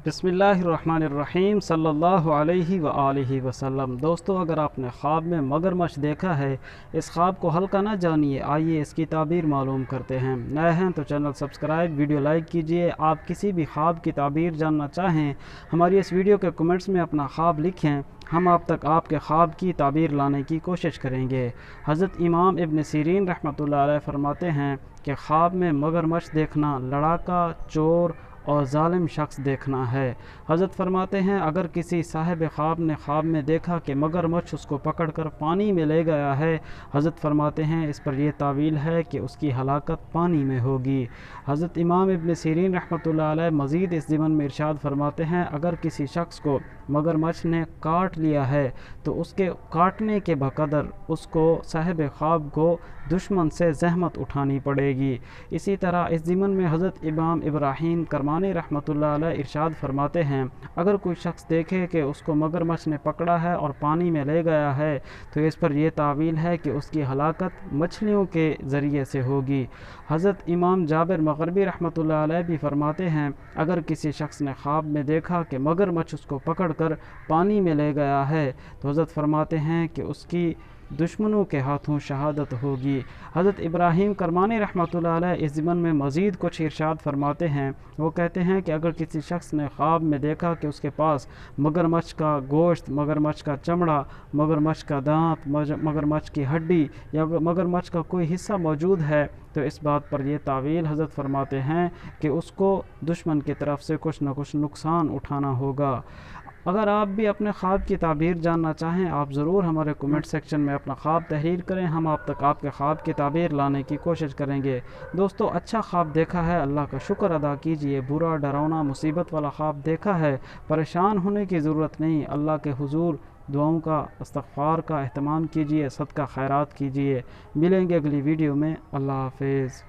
बिस्मिल्लाहिर्रहमानिर्रहीम सल्लल्लाहु अलैहि व आलिहि वसल्लम। दोस्तों, अगर आपने ख्वाब में मगरमच्छ देखा है, इस ख्वाब को हल्का ना जानिए, आइए इसकी ताबीर मालूम करते हैं। नए हैं तो चैनल सब्सक्राइब, वीडियो लाइक कीजिए। आप किसी भी ख्वाब की ताबीर जानना चाहें, हमारी इस वीडियो के कमेंट्स में अपना ख्वाब लिखें, हम आप तक आपके ख्वाब की ताबीर लाने की कोशिश करेंगे। हज़रत इमाम इब्न सीरीन रहमतुल्लाह अलैह फरमाते हैं कि ख्वाब में मगरमच्छ देखना लड़ाका, चोर और ज़ालिम शख्स देखना है। हज़रत फरमाते हैं, अगर किसी साहिब ख्वाब ने ख्वाब में देखा कि मगरमच्छ उसको पकड़कर पानी में ले गया है, हज़रत फरमाते हैं इस पर यह तावील है कि उसकी हलाकत पानी में होगी। हज़रत इमाम इब्न सीरीन रहमतुल्लाह अलैह मज़ीद इस ज़िमन में इरशाद फरमाते हैं, अगर किसी शख्स को मगरमच्छ ने काट लिया है तो उसके काटने के बकदर उसको साहिब ख्वाब को दुश्मन से ज़हमत उठानी पड़ेगी। इसी तरह इस ज़िमन में हज़रत इमाम इब्राहीम करमानी रहमतुल्लाह अलैह इरशाद फरमाते हैं, अगर कोई शख्स देखे कि उसको मगरमच्छ ने पकड़ा है और पानी में ले गया है तो इस पर यह तावील है कि उसकी हलाकत मछलियों के ज़रिए से होगी। हज़रत इमाम जाबिर मग़रिबी रहमतुल्लाह अलैह भी फरमाते हैं, अगर किसी शख्स ने ख्वाब में देखा कि मगरमच्छ उसको पकड़कर पानी में ले गया है तो हज़रत फरमाते हैं कि उसकी दुश्मनों के हाथों शहादत होगी। हज़रत इब्राहीम करमानी रहमतुल्लाह अलैह इस ज़िमन में मज़ीद कुछ इरशाद फरमाते हैं। वो कहते हैं कि अगर किसी शख्स ने ख्वाब में देखा कि उसके पास मगरमच्छ का गोश्त, मगरमच्छ का चमड़ा, मगरमच्छ का दांत, मगरमच्छ की हड्डी या मगरमच्छ का कोई हिस्सा मौजूद है तो इस बात पर यह तावील हज़रत फरमाते हैं कि उसको दुश्मन की तरफ से कुछ न कुछ नुकसान उठाना होगा। अगर आप भी अपने ख्वाब की ताबीर जानना चाहें, आप ज़रूर हमारे कमेंट सेक्शन में अपना ख्वाब तहरीर करें, हम आप तक आपके ख्वाब की ताबीर लाने की कोशिश करेंगे। दोस्तों, अच्छा ख्वाब देखा है, अल्लाह का शुक्र अदा कीजिए। बुरा, डरावना, मुसीबत वाला ख्वाब देखा है, परेशान होने की ज़रूरत नहीं। अल्लाह के हुजूर दुआओं का, इस्तग़फ़ार का एहतमाम कीजिए, सदका खैरात कीजिए। मिलेंगे अगली वीडियो में। अल्लाह हाफ़िज़।